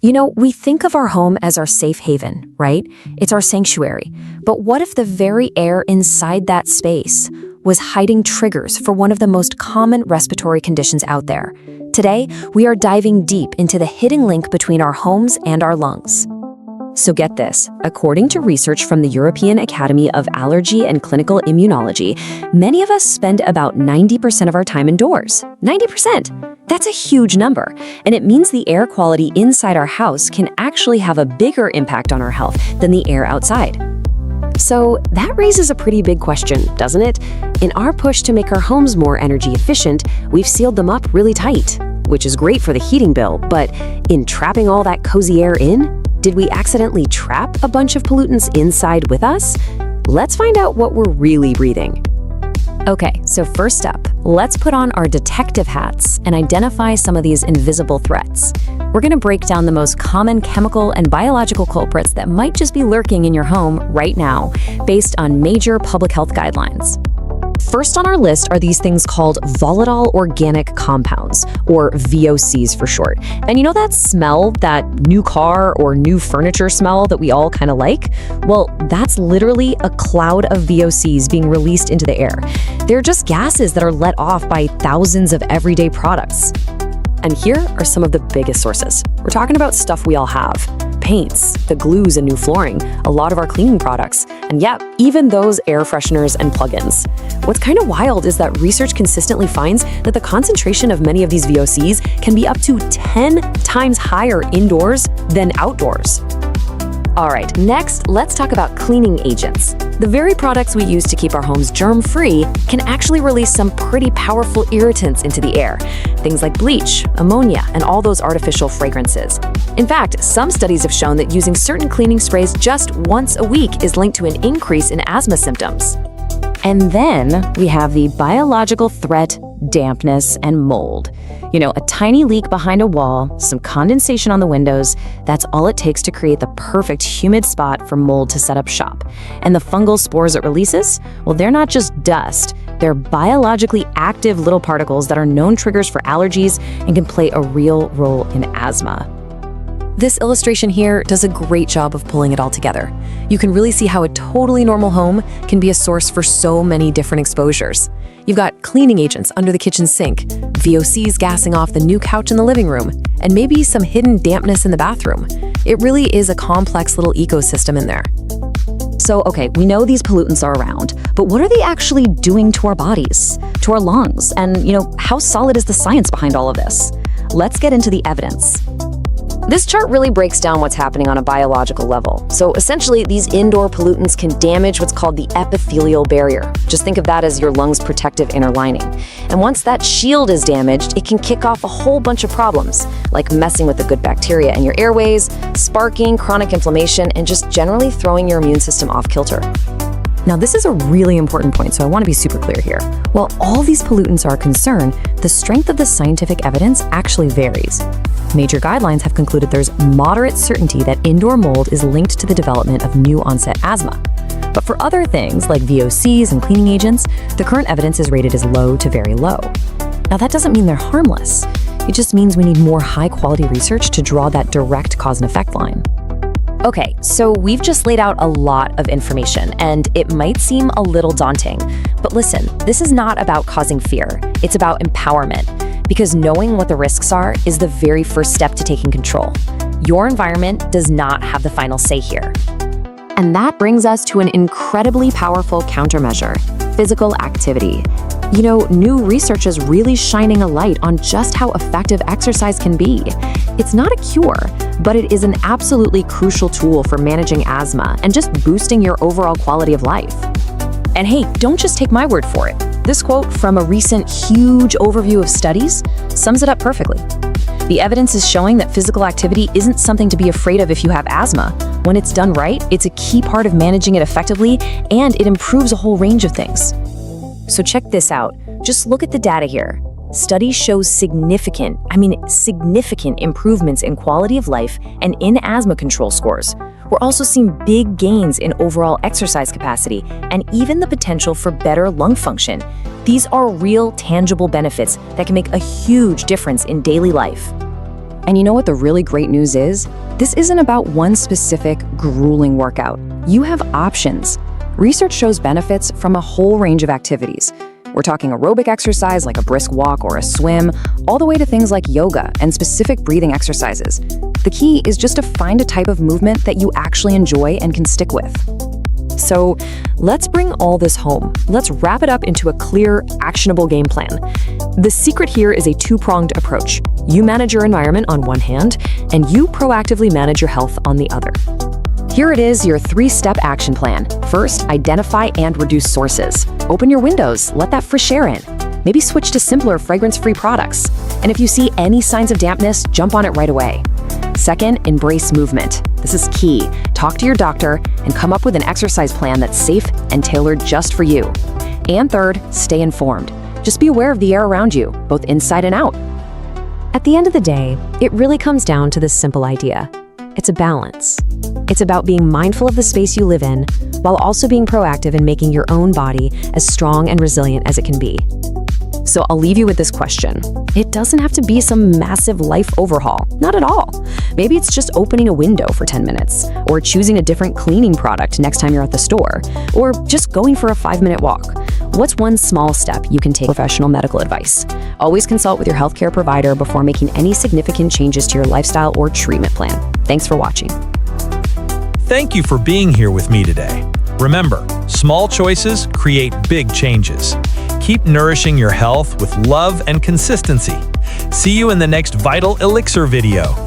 We think of our home as our safe haven, right? It's our sanctuary. But what if the very air inside that space was hiding triggers for one of the most common respiratory conditions out there? Today, we are diving deep into the hidden link between our homes and our lungs. So get this, according to research from the European Academy of Allergy and Clinical Immunology, many of us spend about 90% of our time indoors. 90%! That's a huge number, and it means the air quality inside our house can actually have a bigger impact on our health than the air outside. So that raises a pretty big question, doesn't it? In our push to make our homes more energy efficient, we've sealed them up really tight, which is great for the heating bill, but in trapping all that cozy air in, did we accidentally trap a bunch of pollutants inside with us? Let's find out what we're really breathing. Okay, so first up, let's put on our detective hats and identify some of these invisible threats. We're going to break down the most common chemical and biological culprits that might just be lurking in your home right now, based on major public health guidelines. First on our list are these things called volatile organic compounds, or VOCs for short. And you know that smell, that new car or new furniture smell that we all kind of like? Well, that's literally a cloud of VOCs being released into the air. They're just gases that are let off by thousands of everyday products. And here are some of the biggest sources. We're talking about stuff we all have. Paints, the glues in new flooring, a lot of our cleaning products, and yeah, even those air fresheners and plugins. What's kind of wild is that research consistently finds that the concentration of many of these VOCs can be up to 10 times higher indoors than outdoors. All right, next, let's talk about cleaning agents. The very products we use to keep our homes germ-free can actually release some pretty powerful irritants into the air. Things like bleach, ammonia, and all those artificial fragrances. In fact, some studies have shown that using certain cleaning sprays just once a week is linked to an increase in asthma symptoms. And then we have the biological threat, dampness, and mold. A tiny leak behind a wall, some condensation on the windows, that's all it takes to create the perfect humid spot for mold to set up shop. And the fungal spores it releases, well, they're not just dust. They're biologically active little particles that are known triggers for allergies and can play a real role in asthma. This illustration here does a great job of pulling it all together. You can really see how a totally normal home can be a source for so many different exposures. You've got cleaning agents under the kitchen sink, VOCs gassing off the new couch in the living room, and maybe some hidden dampness in the bathroom. It really is a complex little ecosystem in there. So, okay, we know these pollutants are around, but what are they actually doing to our bodies, to our lungs? And, how solid is the science behind all of this? Let's get into the evidence. This chart really breaks down what's happening on a biological level. So essentially, these indoor pollutants can damage what's called the epithelial barrier. Just think of that as your lungs' protective inner lining. And once that shield is damaged, it can kick off a whole bunch of problems, like messing with the good bacteria in your airways, sparking, chronic inflammation, and just generally throwing your immune system off kilter. Now, this is a really important point, so I want to be super clear here. While all these pollutants are a concern, the strength of the scientific evidence actually varies. Major guidelines have concluded there's moderate certainty that indoor mold is linked to the development of new-onset asthma. But for other things, like VOCs and cleaning agents, the current evidence is rated as low to very low. Now, that doesn't mean they're harmless. It just means we need more high-quality research to draw that direct cause and effect line. Okay, so we've just laid out a lot of information, and it might seem a little daunting. But listen, this is not about causing fear. It's about empowerment. Because knowing what the risks are is the very first step to taking control. Your environment does not have the final say here. And that brings us to an incredibly powerful countermeasure: physical activity. New research is really shining a light on just how effective exercise can be. It's not a cure, but it is an absolutely crucial tool for managing asthma and just boosting your overall quality of life. And hey, don't just take my word for it. This quote from a recent huge overview of studies sums it up perfectly. The evidence is showing that physical activity isn't something to be afraid of if you have asthma. When it's done right, it's a key part of managing it effectively, and it improves a whole range of things. So check this out. Just look at the data here. Studies show significant improvements in quality of life and in asthma control scores. We're also seeing big gains in overall exercise capacity and even the potential for better lung function. These are real, tangible benefits that can make a huge difference in daily life. And you know what the really great news is? This isn't about one specific, grueling workout. You have options. Research shows benefits from a whole range of activities. We're talking aerobic exercise like a brisk walk or a swim, all the way to things like yoga and specific breathing exercises. The key is just to find a type of movement that you actually enjoy and can stick with. So let's bring all this home. Let's wrap it up into a clear, actionable game plan. The secret here is a two-pronged approach. You manage your environment on one hand, and you proactively manage your health on the other. Here it is, your 3-step action plan. First, identify and reduce sources. Open your windows, let that fresh air in. Maybe switch to simpler, fragrance-free products. And if you see any signs of dampness, jump on it right away. Second, embrace movement. This is key. Talk to your doctor and come up with an exercise plan that's safe and tailored just for you. And third, stay informed. Just be aware of the air around you, both inside and out. At the end of the day, it really comes down to this simple idea. It's a balance. It's about being mindful of the space you live in, while also being proactive in making your own body as strong and resilient as it can be. So I'll leave you with this question. It doesn't have to be some massive life overhaul, not at all. Maybe it's just opening a window for 10 minutes, or choosing a different cleaning product next time you're at the store, or just going for a 5-minute walk. What's one small step you can take? Professional medical advice. Always consult with your healthcare provider before making any significant changes to your lifestyle or treatment plan. Thanks for watching. Thank you for being here with me today. Remember, small choices create big changes. Keep nourishing your health with love and consistency. See you in the next Vital Elixir video.